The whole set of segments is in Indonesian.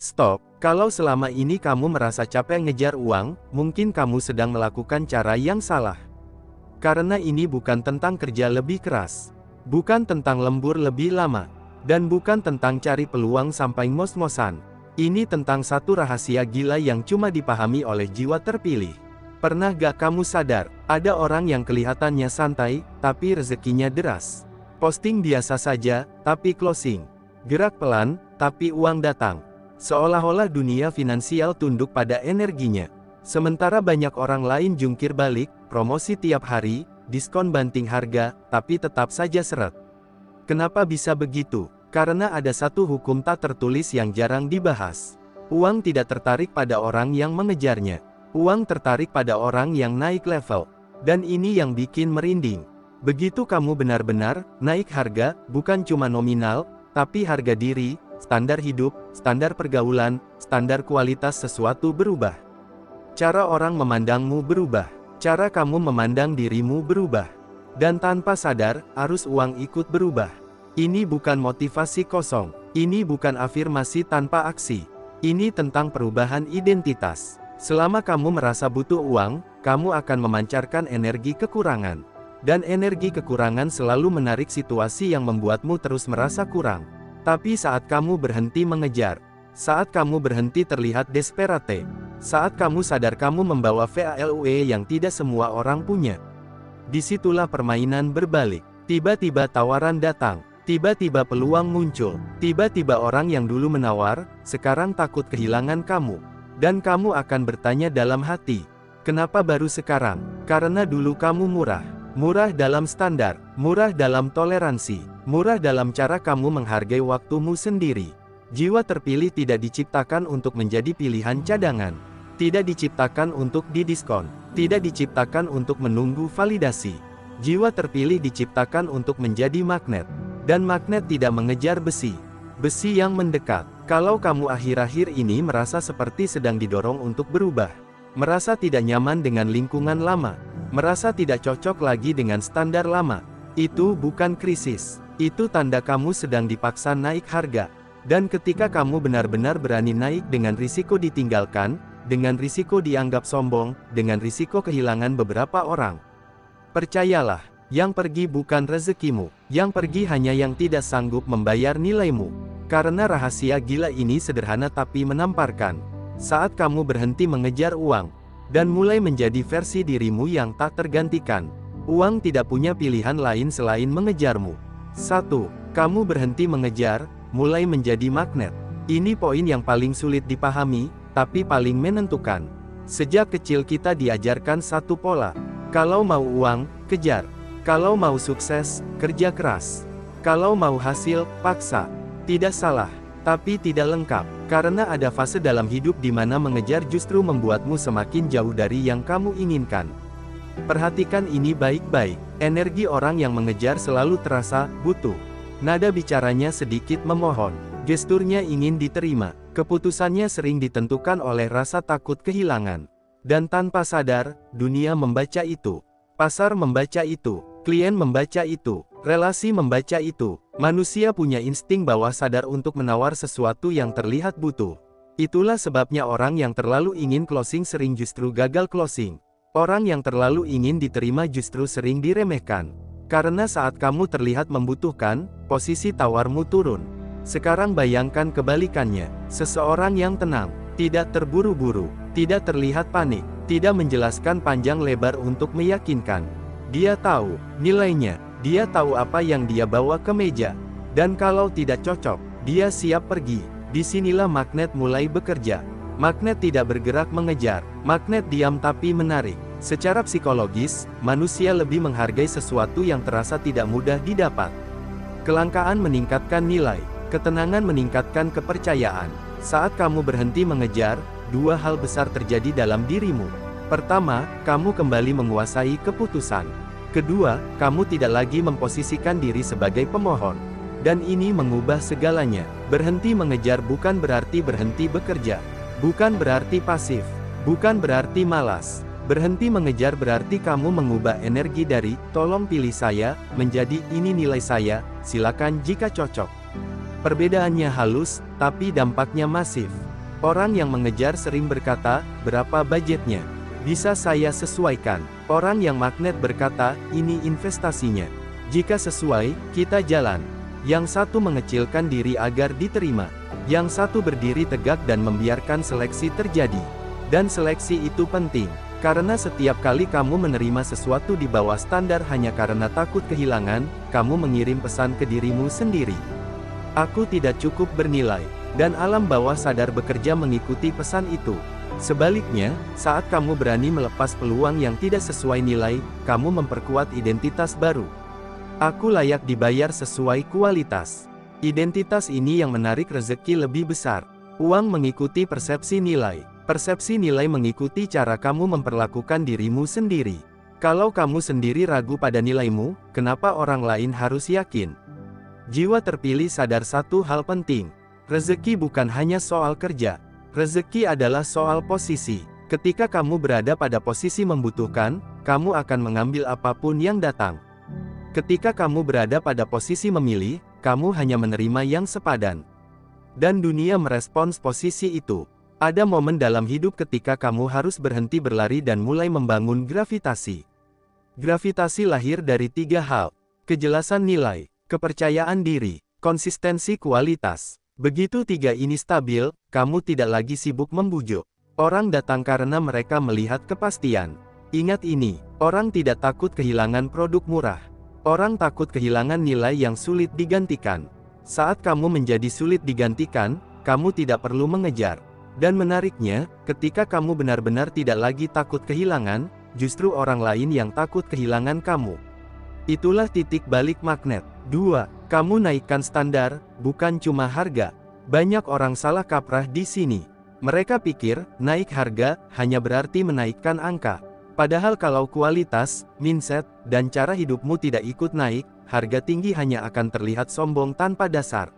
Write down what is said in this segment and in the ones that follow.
Stop, kalau selama ini kamu merasa capek ngejar uang, mungkin kamu sedang melakukan cara yang salah. Karena ini bukan tentang kerja lebih keras. Bukan tentang lembur lebih lama. Dan bukan tentang cari peluang sampai ngos-ngosan. Ini tentang satu rahasia gila yang cuma dipahami oleh jiwa terpilih. Pernah gak kamu sadar, ada orang yang kelihatannya santai, tapi rezekinya deras. Posting biasa saja, tapi closing. Gerak pelan, tapi uang datang. Seolah-olah dunia finansial tunduk pada energinya. Sementara banyak orang lain jungkir balik, promosi tiap hari, diskon banting harga, tapi tetap saja seret. Kenapa bisa begitu? Karena ada satu hukum tak tertulis yang jarang dibahas. Uang tidak tertarik pada orang yang mengejarnya. Uang tertarik pada orang yang naik level. Dan ini yang bikin merinding. Begitu kamu benar-benar naik harga, bukan cuma nominal, tapi harga diri, standar hidup, standar pergaulan, standar kualitas sesuatu berubah. Cara orang memandangmu berubah. Cara kamu memandang dirimu berubah. Dan tanpa sadar, arus uang ikut berubah. Ini bukan motivasi kosong. Ini bukan afirmasi tanpa aksi. Ini tentang perubahan identitas. Selama kamu merasa butuh uang, kamu akan memancarkan energi kekurangan. Dan energi kekurangan selalu menarik situasi yang membuatmu terus merasa kurang. Tapi saat kamu berhenti mengejar, saat kamu berhenti terlihat desperate, saat kamu sadar kamu membawa value yang tidak semua orang punya, disitulah permainan berbalik. Tiba-tiba tawaran datang, tiba-tiba peluang muncul, tiba-tiba orang yang dulu menawar, sekarang takut kehilangan kamu. Dan kamu akan bertanya dalam hati, kenapa baru sekarang? Karena dulu kamu murah. Murah dalam standar, murah dalam toleransi, murah dalam cara kamu menghargai waktumu sendiri. Jiwa terpilih tidak diciptakan untuk menjadi pilihan cadangan. Tidak diciptakan untuk didiskon. Tidak diciptakan untuk menunggu validasi. Jiwa terpilih diciptakan untuk menjadi magnet. Dan magnet tidak mengejar besi. Besi yang mendekat. Kalau kamu akhir-akhir ini merasa seperti sedang didorong untuk berubah. Merasa tidak nyaman dengan lingkungan lama. Merasa tidak cocok lagi dengan standar lama. Itu bukan krisis. Itu tanda kamu sedang dipaksa naik harga. Dan ketika kamu benar-benar berani naik dengan risiko ditinggalkan, dengan risiko dianggap sombong, dengan risiko kehilangan beberapa orang. Percayalah, yang pergi bukan rezekimu. Yang pergi hanya yang tidak sanggup membayar nilaimu. Karena rahasia gila ini sederhana tapi menamparkan. Saat kamu berhenti mengejar uang, dan mulai menjadi versi dirimu yang tak tergantikan, uang tidak punya pilihan lain selain mengejarmu. 1. Kamu berhenti mengejar, mulai menjadi magnet. Ini poin yang paling sulit dipahami, tapi paling menentukan. Sejak kecil kita diajarkan satu pola. Kalau mau uang, kejar. Kalau mau sukses, kerja keras. Kalau mau hasil, paksa. Tidak salah, tapi tidak lengkap. Karena ada fase dalam hidup di mana mengejar justru membuatmu semakin jauh dari yang kamu inginkan. Perhatikan ini baik-baik. Energi orang yang mengejar selalu terasa butuh. Nada bicaranya sedikit memohon. Gesturnya ingin diterima. Keputusannya sering ditentukan oleh rasa takut kehilangan. Dan tanpa sadar, dunia membaca itu. Pasar membaca itu. Klien membaca itu. Relasi membaca itu. Manusia punya insting bawah sadar untuk menawar sesuatu yang terlihat butuh. Itulah sebabnya orang yang terlalu ingin closing sering justru gagal closing. Orang yang terlalu ingin diterima justru sering diremehkan. Karena saat kamu terlihat membutuhkan, posisi tawarmu turun. Sekarang bayangkan kebalikannya. Seseorang yang tenang, tidak terburu-buru, tidak terlihat panik, tidak menjelaskan panjang lebar untuk meyakinkan. Dia tahu nilainya. Dia tahu apa yang dia bawa ke meja. Dan kalau tidak cocok, dia siap pergi. Disinilah magnet mulai bekerja. Magnet tidak bergerak mengejar. Magnet diam tapi menarik. Secara psikologis, manusia lebih menghargai sesuatu yang terasa tidak mudah didapat. Kelangkaan meningkatkan nilai. Ketenangan meningkatkan kepercayaan. Saat kamu berhenti mengejar, dua hal besar terjadi dalam dirimu. Pertama, kamu kembali menguasai keputusan. Kedua, kamu tidak lagi memposisikan diri sebagai pemohon. Dan ini mengubah segalanya. Berhenti mengejar bukan berarti berhenti bekerja. Bukan berarti pasif. Bukan berarti malas. Berhenti mengejar berarti kamu mengubah energi dari "tolong pilih saya" menjadi "ini nilai saya, silakan jika cocok". Perbedaannya halus, tapi dampaknya masif. Orang yang mengejar sering berkata, berapa budgetnya? Bisa saya sesuaikan. Orang yang magnet berkata, ini investasinya. Jika sesuai, kita jalan. Yang satu mengecilkan diri agar diterima. Yang satu berdiri tegak dan membiarkan seleksi terjadi. Dan seleksi itu penting. Karena setiap kali kamu menerima sesuatu di bawah standar hanya karena takut kehilangan, kamu mengirim pesan ke dirimu sendiri. Aku tidak cukup bernilai. Dan alam bawah sadar bekerja mengikuti pesan itu. Sebaliknya, saat kamu berani melepas peluang yang tidak sesuai nilai, kamu memperkuat identitas baru. Aku layak dibayar sesuai kualitas. Identitas ini yang menarik rezeki lebih besar. Uang mengikuti persepsi nilai. Persepsi nilai mengikuti cara kamu memperlakukan dirimu sendiri. Kalau kamu sendiri ragu pada nilaimu, kenapa orang lain harus yakin? Jiwa terpilih sadar satu hal penting. Rezeki bukan hanya soal kerja. Rezeki adalah soal posisi. Ketika kamu berada pada posisi membutuhkan, kamu akan mengambil apapun yang datang. Ketika kamu berada pada posisi memilih, kamu hanya menerima yang sepadan. Dan dunia merespons posisi itu. Ada momen dalam hidup ketika kamu harus berhenti berlari dan mulai membangun gravitasi. Gravitasi lahir dari 3 hal. Kejelasan nilai, kepercayaan diri, konsistensi kualitas. Begitu 3 ini stabil, kamu tidak lagi sibuk membujuk. Orang datang karena mereka melihat kepastian. Ingat ini, orang tidak takut kehilangan produk murah. Orang takut kehilangan nilai yang sulit digantikan. Saat kamu menjadi sulit digantikan, kamu tidak perlu mengejar. Dan menariknya, ketika kamu benar-benar tidak lagi takut kehilangan, justru orang lain yang takut kehilangan kamu. Itulah titik balik magnet. 2. Kamu naikkan standar, bukan cuma harga. Banyak orang salah kaprah di sini. Mereka pikir, naik harga, hanya berarti menaikkan angka. Padahal kalau kualitas, mindset, dan cara hidupmu tidak ikut naik, harga tinggi hanya akan terlihat sombong tanpa dasar.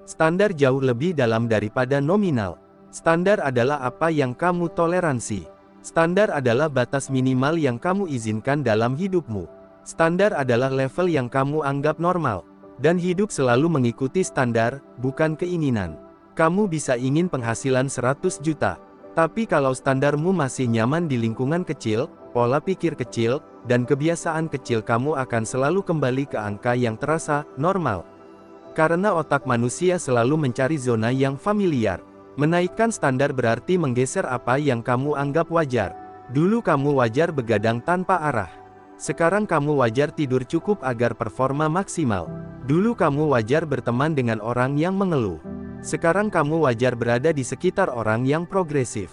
Standar jauh lebih dalam daripada nominal. Standar adalah apa yang kamu toleransi. Standar adalah batas minimal yang kamu izinkan dalam hidupmu. Standar adalah level yang kamu anggap normal. Dan hidup selalu mengikuti standar, bukan keinginan. Kamu bisa ingin penghasilan 100 juta. Tapi kalau standarmu masih nyaman di lingkungan kecil, pola pikir kecil, dan kebiasaan kecil, kamu akan selalu kembali ke angka yang terasa normal. Karena otak manusia selalu mencari zona yang familiar. Menaikkan standar berarti menggeser apa yang kamu anggap wajar. Dulu kamu wajar begadang tanpa arah. Sekarang kamu wajar tidur cukup agar performa maksimal. Dulu kamu wajar berteman dengan orang yang mengeluh. Sekarang kamu wajar berada di sekitar orang yang progresif.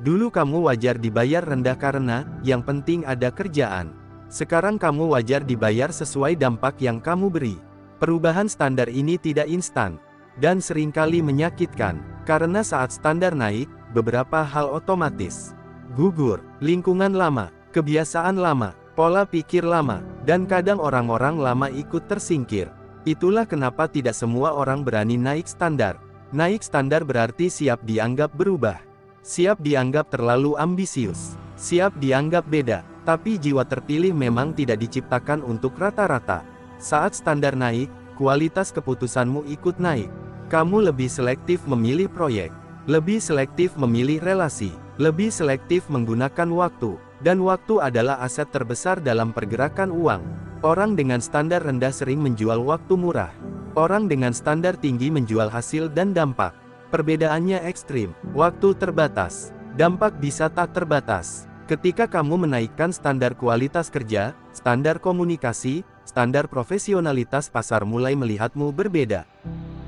Dulu kamu wajar dibayar rendah karena, yang penting ada kerjaan. Sekarang kamu wajar dibayar sesuai dampak yang kamu beri. Perubahan standar ini tidak instan. Dan seringkali menyakitkan. Karena saat standar naik, beberapa hal otomatis gugur. Lingkungan lama, kebiasaan lama, pola pikir lama, dan kadang orang-orang lama ikut tersingkir. Itulah kenapa tidak semua orang berani naik standar. Naik standar berarti siap dianggap berubah. Siap dianggap terlalu ambisius. Siap dianggap beda. Tapi jiwa terpilih memang tidak diciptakan untuk rata-rata. Saat standar naik, kualitas keputusanmu ikut naik. Kamu lebih selektif memilih proyek. Lebih selektif memilih relasi. Lebih selektif menggunakan waktu. Dan waktu adalah aset terbesar dalam pergerakan uang. Orang dengan standar rendah sering menjual waktu murah. Orang dengan standar tinggi menjual hasil dan dampak. Perbedaannya ekstrim. Waktu terbatas. Dampak bisa tak terbatas. Ketika kamu menaikkan standar kualitas kerja, standar komunikasi, standar profesionalitas, pasar mulai melihatmu berbeda.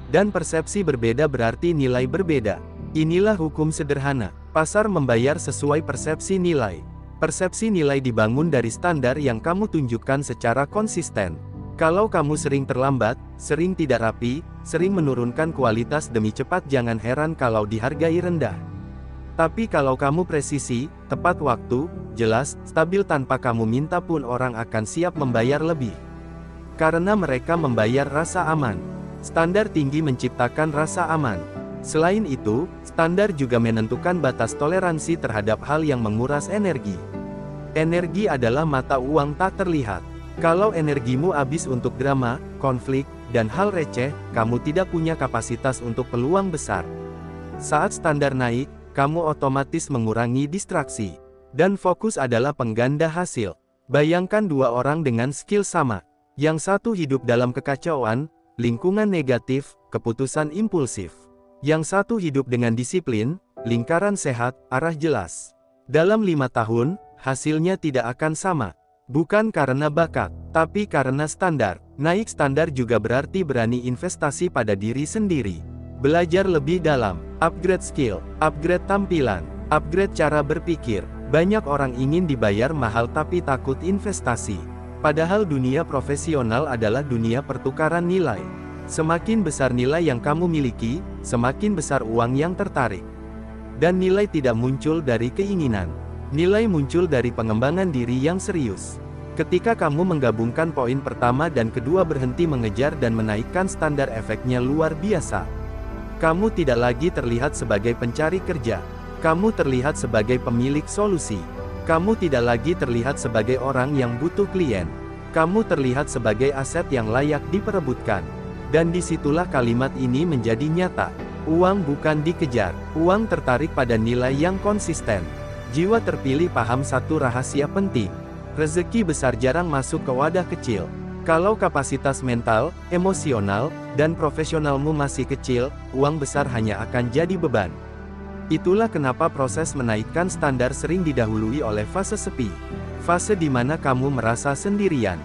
Dan persepsi berbeda berarti nilai berbeda. Inilah hukum sederhana. Pasar membayar sesuai persepsi nilai. Persepsi nilai dibangun dari standar yang kamu tunjukkan secara konsisten. Kalau kamu sering terlambat, sering tidak rapi, sering menurunkan kualitas demi cepat, jangan heran kalau dihargai rendah. Tapi kalau kamu presisi, tepat waktu, jelas, stabil tanpa kamu minta pun, orang akan siap membayar lebih. Karena mereka membayar rasa aman. Standar tinggi menciptakan rasa aman. Selain itu, standar juga menentukan batas toleransi terhadap hal yang menguras energi. Energi adalah mata uang tak terlihat. Kalau energimu habis untuk drama, konflik, dan hal receh, kamu tidak punya kapasitas untuk peluang besar. Saat standar naik, kamu otomatis mengurangi distraksi. Dan fokus adalah pengganda hasil. Bayangkan dua orang dengan skill sama. Yang satu hidup dalam kekacauan, lingkungan negatif, keputusan impulsif. Yang satu hidup dengan disiplin, lingkaran sehat, arah jelas. Dalam 5 tahun, hasilnya tidak akan sama. Bukan karena bakat, tapi karena standar. Naik standar juga berarti berani investasi pada diri sendiri. Belajar lebih dalam, upgrade skill, upgrade tampilan, upgrade cara berpikir. Banyak orang ingin dibayar mahal tapi takut investasi. Padahal dunia profesional adalah dunia pertukaran nilai. Semakin besar nilai yang kamu miliki, semakin besar uang yang tertarik. Dan nilai tidak muncul dari keinginan. Nilai muncul dari pengembangan diri yang serius. Ketika kamu menggabungkan poin pertama dan kedua berhenti mengejar dan menaikkan standar, efeknya luar biasa. Kamu tidak lagi terlihat sebagai pencari kerja. Kamu terlihat sebagai pemilik solusi. Kamu tidak lagi terlihat sebagai orang yang butuh klien. Kamu terlihat sebagai aset yang layak diperebutkan. Dan disitulah kalimat ini menjadi nyata. Uang bukan dikejar. Uang tertarik pada nilai yang konsisten. Jiwa terpilih paham satu rahasia penting. Rezeki besar jarang masuk ke wadah kecil. Kalau kapasitas mental, emosional, dan profesionalmu masih kecil, uang besar hanya akan jadi beban. Itulah kenapa proses menaikkan standar sering didahului oleh fase sepi. Fase di mana kamu merasa sendirian.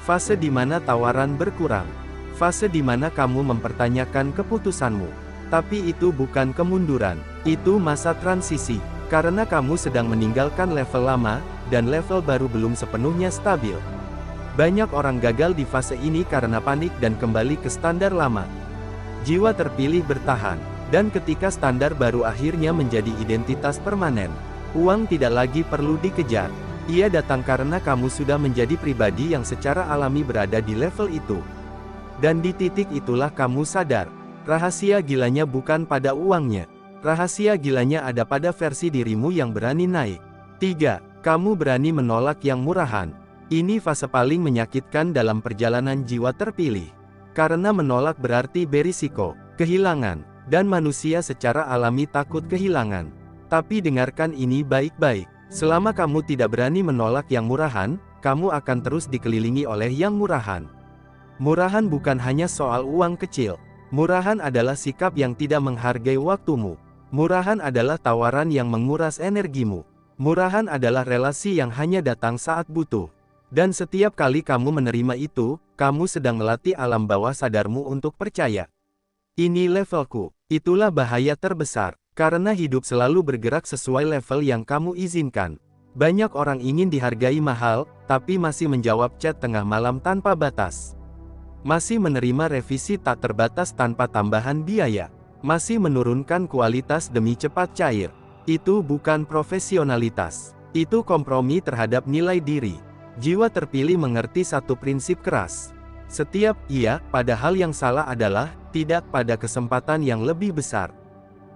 Fase di mana tawaran berkurang. Fase di mana kamu mempertanyakan keputusanmu. Tapi itu bukan kemunduran, itu masa transisi. Karena kamu sedang meninggalkan level lama, dan level baru belum sepenuhnya stabil. Banyak orang gagal di fase ini karena panik dan kembali ke standar lama. Jiwa terpilih bertahan, dan ketika standar baru akhirnya menjadi identitas permanen, uang tidak lagi perlu dikejar. Ia datang karena kamu sudah menjadi pribadi yang secara alami berada di level itu. Dan di titik itulah kamu sadar, rahasia gilanya bukan pada uangnya. Rahasia gilanya ada pada versi dirimu yang berani naik. 3. Kamu berani menolak yang murahan. Ini fase paling menyakitkan dalam perjalanan jiwa terpilih. Karena menolak berarti berisiko, kehilangan, dan manusia secara alami takut kehilangan. Tapi dengarkan ini baik-baik. Selama kamu tidak berani menolak yang murahan, kamu akan terus dikelilingi oleh yang murahan. Murahan bukan hanya soal uang kecil. Murahan adalah sikap yang tidak menghargai waktumu. Murahan adalah tawaran yang menguras energimu. Murahan adalah relasi yang hanya datang saat butuh. Dan setiap kali kamu menerima itu, kamu sedang melatih alam bawah sadarmu untuk percaya. Ini levelku. Itulah bahaya terbesar. Karena hidup selalu bergerak sesuai level yang kamu izinkan. Banyak orang ingin dihargai mahal, tapi masih menjawab chat tengah malam tanpa batas. Masih menerima revisi tak terbatas tanpa tambahan biaya. Masih menurunkan kualitas demi cepat cair. Itu bukan profesionalitas. Itu kompromi terhadap nilai diri. Jiwa terpilih mengerti satu prinsip keras. Setiap iya pada hal yang salah adalah tidak pada kesempatan yang lebih besar.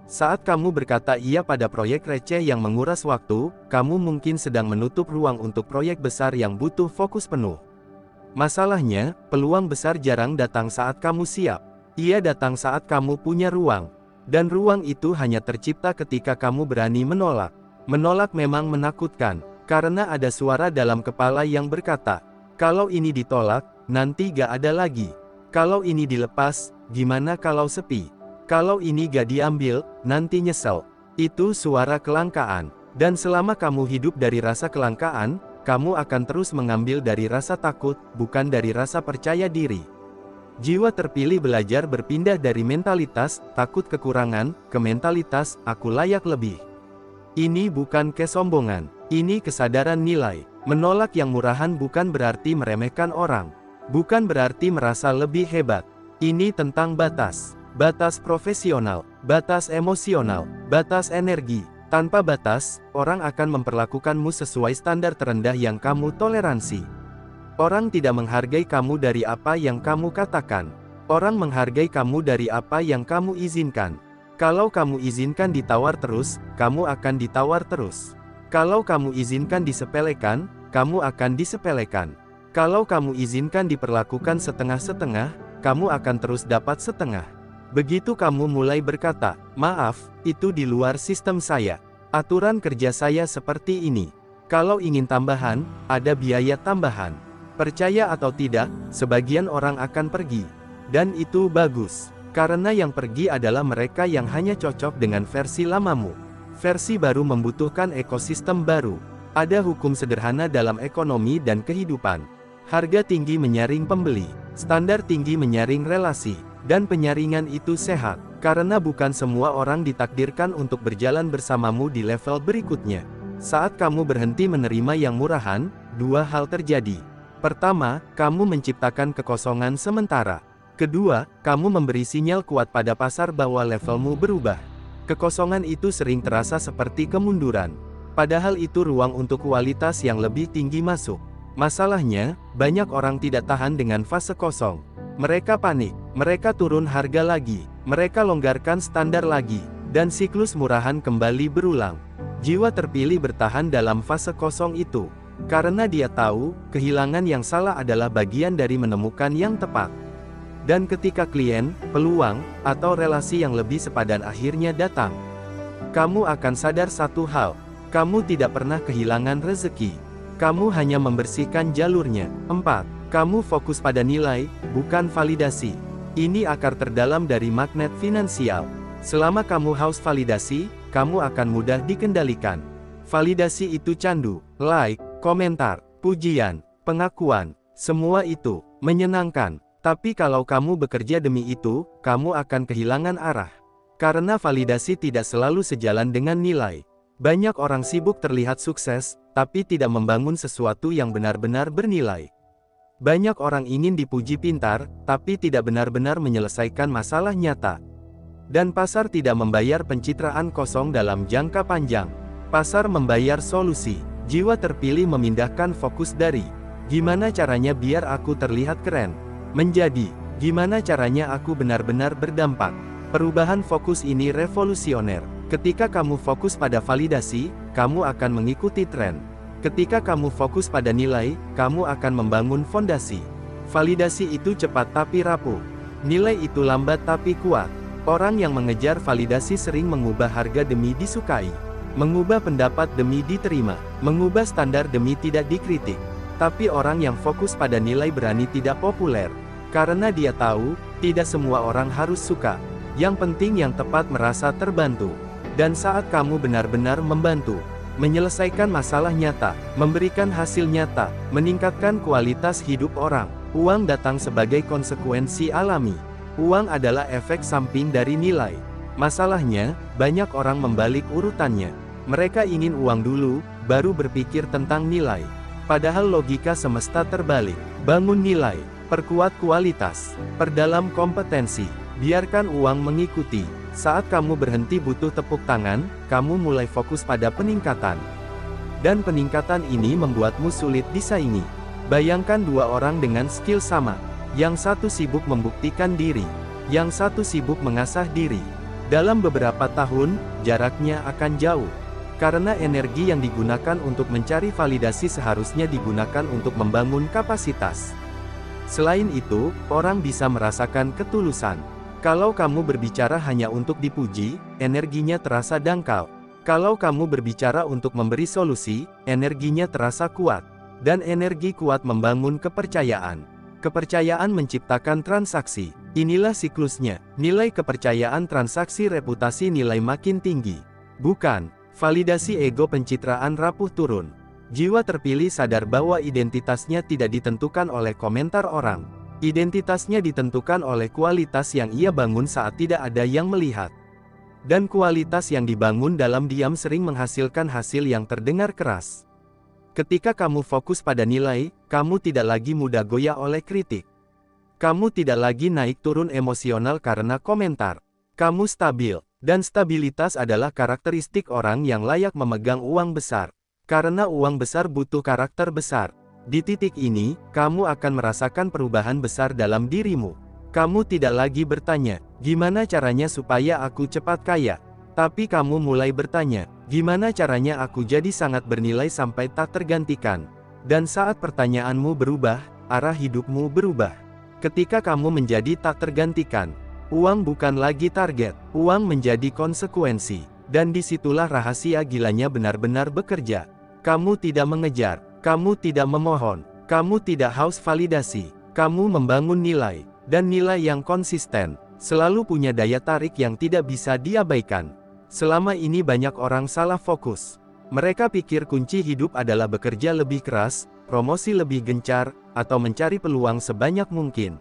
Saat kamu berkata iya pada proyek receh yang menguras waktu, kamu mungkin sedang menutup ruang untuk proyek besar yang butuh fokus penuh. Masalahnya, peluang besar jarang datang saat kamu siap. Ia datang saat kamu punya ruang. Dan ruang itu hanya tercipta ketika kamu berani menolak. Menolak memang menakutkan. Karena ada suara dalam kepala yang berkata, kalau ini ditolak, nanti gak ada lagi. Kalau ini dilepas, gimana kalau sepi? Kalau ini gak diambil, nanti nyesel. Itu suara kelangkaan. Dan selama kamu hidup dari rasa kelangkaan, kamu akan terus mengambil dari rasa takut, bukan dari rasa percaya diri. Jiwa terpilih belajar berpindah dari mentalitas takut kekurangan, ke mentalitas aku layak lebih. Ini bukan kesombongan, ini kesadaran nilai. Menolak yang murahan bukan berarti meremehkan orang. Bukan berarti merasa lebih hebat. Ini tentang batas. Batas profesional, batas emosional, batas energi. Tanpa batas, orang akan memperlakukanmu sesuai standar terendah yang kamu toleransi. Orang tidak menghargai kamu dari apa yang kamu katakan. Orang menghargai kamu dari apa yang kamu izinkan. Kalau kamu izinkan ditawar terus, kamu akan ditawar terus. Kalau kamu izinkan disepelekan, kamu akan disepelekan. Kalau kamu izinkan diperlakukan setengah-setengah, kamu akan terus dapat setengah. Begitu kamu mulai berkata, "Maaf, itu di luar sistem saya. Aturan kerja saya seperti ini. Kalau ingin tambahan, ada biaya tambahan." Percaya atau tidak, sebagian orang akan pergi. Dan itu bagus. Karena yang pergi adalah mereka yang hanya cocok dengan versi lamamu. Versi baru membutuhkan ekosistem baru. Ada hukum sederhana dalam ekonomi dan kehidupan. Harga tinggi menyaring pembeli, standar tinggi menyaring relasi, dan penyaringan itu sehat, karena bukan semua orang ditakdirkan untuk berjalan bersamamu di level berikutnya. Saat kamu berhenti menerima yang murahan, dua hal terjadi. Pertama, kamu menciptakan kekosongan sementara. Kedua, kamu memberi sinyal kuat pada pasar bahwa levelmu berubah. Kekosongan itu sering terasa seperti kemunduran. Padahal itu ruang untuk kualitas yang lebih tinggi masuk. Masalahnya, banyak orang tidak tahan dengan fase kosong. Mereka panik, mereka turun harga lagi, mereka longgarkan standar lagi, dan siklus murahan kembali berulang. Jiwa terpilih bertahan dalam fase kosong itu, karena dia tahu, kehilangan yang salah adalah bagian dari menemukan yang tepat. Dan ketika klien, peluang, atau relasi yang lebih sepadan akhirnya datang, kamu akan sadar satu hal, kamu tidak pernah kehilangan rezeki. Kamu hanya membersihkan jalurnya. 4. Kamu fokus pada nilai, bukan validasi. Ini akar terdalam dari magnet finansial. Selama kamu haus validasi, kamu akan mudah dikendalikan. Validasi itu candu, like, komentar, pujian, pengakuan, semua itu menyenangkan. Tapi kalau kamu bekerja demi itu, kamu akan kehilangan arah. Karena validasi tidak selalu sejalan dengan nilai. Banyak orang sibuk terlihat sukses, tapi tidak membangun sesuatu yang benar-benar bernilai. Banyak orang ingin dipuji pintar, tapi tidak benar-benar menyelesaikan masalah nyata. Dan pasar tidak membayar pencitraan kosong dalam jangka panjang. Pasar membayar solusi. Jiwa terpilih memindahkan fokus dari, "Gimana caranya biar aku terlihat keren?" menjadi, "Gimana caranya aku benar-benar berdampak?" Perubahan fokus ini revolusioner. Ketika kamu fokus pada validasi, kamu akan mengikuti tren. Ketika kamu fokus pada nilai, kamu akan membangun fondasi. Validasi itu cepat tapi rapuh. Nilai itu lambat tapi kuat. Orang yang mengejar validasi sering mengubah harga demi disukai, mengubah pendapat demi diterima, mengubah standar demi tidak dikritik. Tapi orang yang fokus pada nilai berani tidak populer. Karena dia tahu, tidak semua orang harus suka. Yang penting yang tepat merasa terbantu. Dan saat kamu benar-benar membantu, menyelesaikan masalah nyata, memberikan hasil nyata, meningkatkan kualitas hidup orang, uang datang sebagai konsekuensi alami. Uang adalah efek samping dari nilai. Masalahnya, banyak orang membalik urutannya. Mereka ingin uang dulu, baru berpikir tentang nilai. Padahal logika semesta terbalik. Bangun nilai, perkuat kualitas, perdalam kompetensi, biarkan uang mengikuti. Saat kamu berhenti butuh tepuk tangan, kamu mulai fokus pada peningkatan. Dan peningkatan ini membuatmu sulit disaingi. Bayangkan dua orang dengan skill sama. Yang satu sibuk membuktikan diri, yang satu sibuk mengasah diri. Dalam beberapa tahun, jaraknya akan jauh. Karena energi yang digunakan untuk mencari validasi seharusnya digunakan untuk membangun kapasitas. Selain itu, orang bisa merasakan ketulusan. Kalau kamu berbicara hanya untuk dipuji, energinya terasa dangkal. Kalau kamu berbicara untuk memberi solusi, energinya terasa kuat. Dan energi kuat membangun kepercayaan. Kepercayaan menciptakan transaksi. Inilah siklusnya. Nilai kepercayaan transaksi reputasi nilai makin tinggi. Bukan, validasi ego pencitraan rapuh turun. Jiwa terpilih sadar bahwa identitasnya tidak ditentukan oleh komentar orang. Identitasnya ditentukan oleh kualitas yang ia bangun saat tidak ada yang melihat. Dan kualitas yang dibangun dalam diam sering menghasilkan hasil yang terdengar keras. Ketika kamu fokus pada nilai, kamu tidak lagi mudah goyah oleh kritik. Kamu tidak lagi naik turun emosional karena komentar. Kamu stabil, dan stabilitas adalah karakteristik orang yang layak memegang uang besar. Karena uang besar butuh karakter besar. Di titik ini, kamu akan merasakan perubahan besar dalam dirimu. Kamu tidak lagi bertanya, "Gimana caranya supaya aku cepat kaya?" Tapi kamu mulai bertanya, "Gimana caranya aku jadi sangat bernilai sampai tak tergantikan?" Dan saat pertanyaanmu berubah, arah hidupmu berubah. Ketika kamu menjadi tak tergantikan, Uang bukan lagi target, uang menjadi konsekuensi. Dan disitulah rahasia gilanya benar-benar bekerja. Kamu tidak mengejar, kamu tidak memohon, kamu tidak haus validasi, kamu membangun nilai, dan nilai yang konsisten, selalu punya daya tarik yang tidak bisa diabaikan. Selama ini banyak orang salah fokus. Mereka pikir kunci hidup adalah bekerja lebih keras, promosi lebih gencar, atau mencari peluang sebanyak mungkin.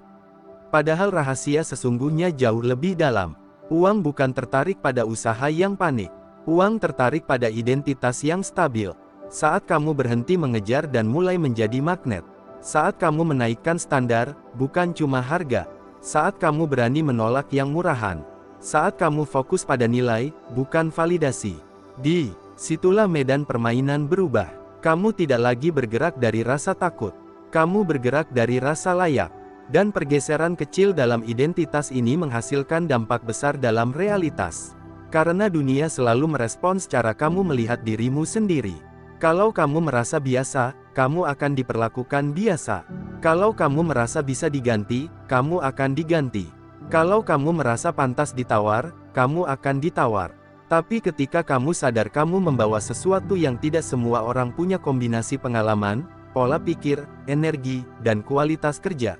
Padahal rahasia sesungguhnya jauh lebih dalam. Uang bukan tertarik pada usaha yang panik. Uang tertarik pada identitas yang stabil. Saat kamu berhenti mengejar dan mulai menjadi magnet. Saat kamu menaikkan standar, bukan cuma harga. Saat kamu berani menolak yang murahan. Saat kamu fokus pada nilai, bukan validasi. Di situlah medan permainan berubah. Kamu tidak lagi bergerak dari rasa takut. Kamu bergerak dari rasa layak. Dan pergeseran kecil dalam identitas ini menghasilkan dampak besar dalam realitas. Karena dunia selalu merespons cara kamu melihat dirimu sendiri. Kalau kamu merasa biasa, kamu akan diperlakukan biasa. Kalau kamu merasa bisa diganti, kamu akan diganti. Kalau kamu merasa pantas ditawar, kamu akan ditawar. Tapi ketika kamu sadar kamu membawa sesuatu yang tidak semua orang punya, kombinasi pengalaman, pola pikir, energi, dan kualitas kerja,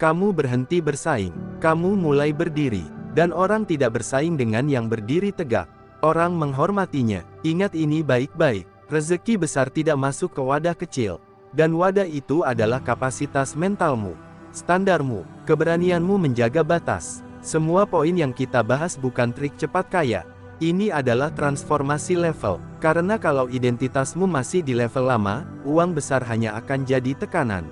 kamu berhenti bersaing, kamu mulai berdiri, dan orang tidak bersaing dengan yang berdiri tegak. Orang menghormatinya. Ingat ini baik-baik, rezeki besar tidak masuk ke wadah kecil, dan wadah itu adalah kapasitas mentalmu, standarmu, keberanianmu menjaga batas. Semua poin yang kita bahas bukan trik cepat kaya. Ini adalah transformasi level, karena kalau identitasmu masih di level lama, uang besar hanya akan jadi tekanan.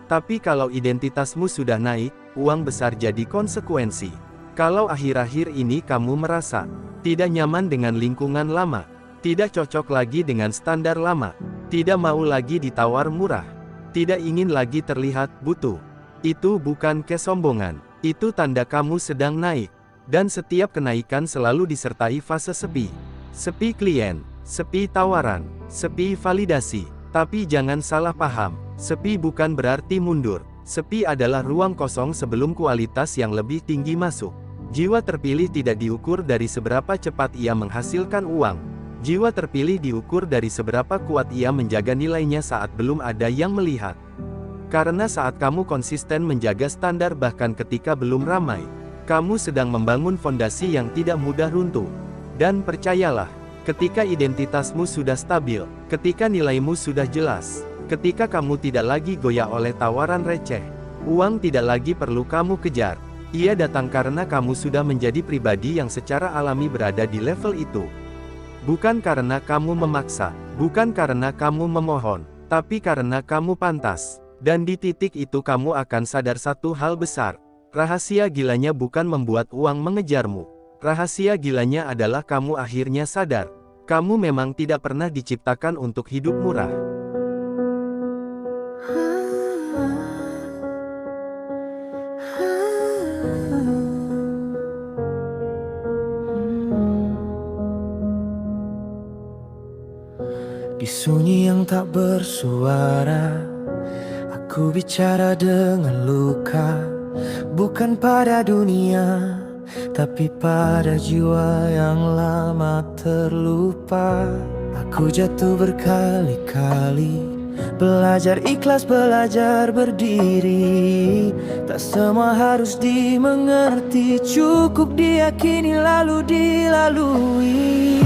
Tapi kalau identitasmu sudah naik, uang besar jadi konsekuensi. Kalau akhir-akhir ini kamu merasa tidak nyaman dengan lingkungan lama, tidak cocok lagi dengan standar lama, tidak mau lagi ditawar murah, tidak ingin lagi terlihat butuh, itu bukan kesombongan, itu tanda kamu sedang naik. Dan setiap kenaikan selalu disertai fase sepi. Sepi klien, sepi tawaran, sepi validasi. Tapi jangan salah paham, sepi bukan berarti mundur. Sepi adalah ruang kosong sebelum kualitas yang lebih tinggi masuk. Jiwa terpilih tidak diukur dari seberapa cepat ia menghasilkan uang. Jiwa terpilih diukur dari seberapa kuat ia menjaga nilainya saat belum ada yang melihat. Karena saat kamu konsisten menjaga standar bahkan ketika belum ramai, kamu sedang membangun fondasi yang tidak mudah runtuh. Dan percayalah, ketika identitasmu sudah stabil, ketika nilaimu sudah jelas, ketika kamu tidak lagi goyah oleh tawaran receh, uang tidak lagi perlu kamu kejar. Ia datang karena kamu sudah menjadi pribadi yang secara alami berada di level itu. Bukan karena kamu memaksa, bukan karena kamu memohon, tapi karena kamu pantas. Dan di titik itu kamu akan sadar satu hal besar. Rahasia gilanya bukan membuat uang mengejarmu. Rahasia gilanya adalah kamu akhirnya sadar, kamu memang tidak pernah diciptakan untuk hidup murah. Di sunyi yang tak bersuara, aku bicara dengan luka. Bukan pada dunia, tapi pada jiwa yang lama terlupa. Aku jatuh berkali-kali, belajar ikhlas, belajar berdiri. Tak semua harus dimengerti, cukup diyakini lalu dilalui.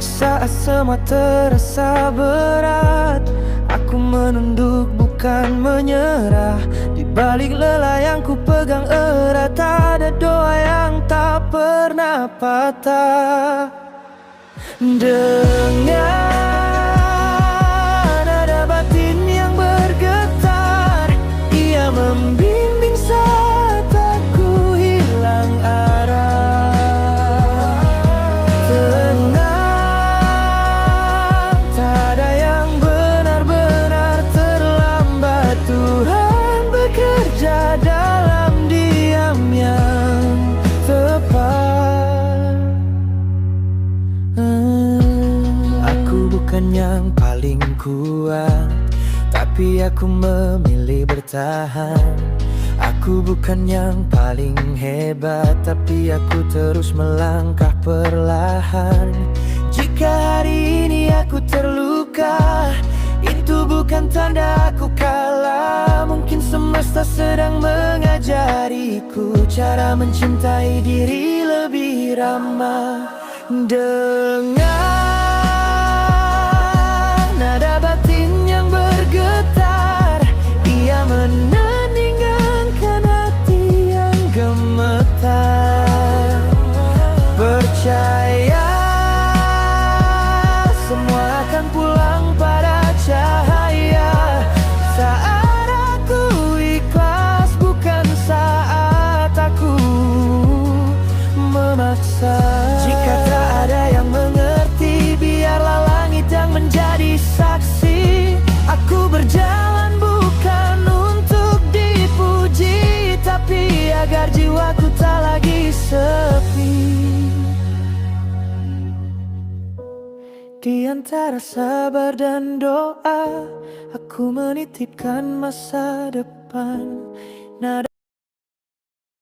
Saat semua terasa berat, aku menunduk bukan menyerah. Di balik lelah yang ku pegang erat, ada doa yang tak pernah patah. Dengan nada batin yang bergetar, ia membimbing saat aku hilang arah. Tenang, tak ada yang benar-benar terlambat. Tuhan bekerja dalam diam yang tepat. Aku bukan yang paling kuat, tapi aku memilih bertahan. Aku bukan yang paling hebat, tapi aku terus melangkah perlahan. Jika hari ini aku terluka, itu bukan tanda aku kalah. Mungkin semesta sedang mengajariku cara mencintai diri lebih ramah. Dengan nada batin yang bergetar, ia menandingkan hati yang gemetar. Percaya semua akan pulang pada cahaya saat aku ikhlas, bukan saat aku memaksa. Jika tak ada yang mengerti, biarlah langit yang menjadi saksi. Aku berjalan bukan untuk dipuji, tapi agar jiwaku tak lagi sepi. Di antara sabar dan doa, aku menitipkan masa depan. Nada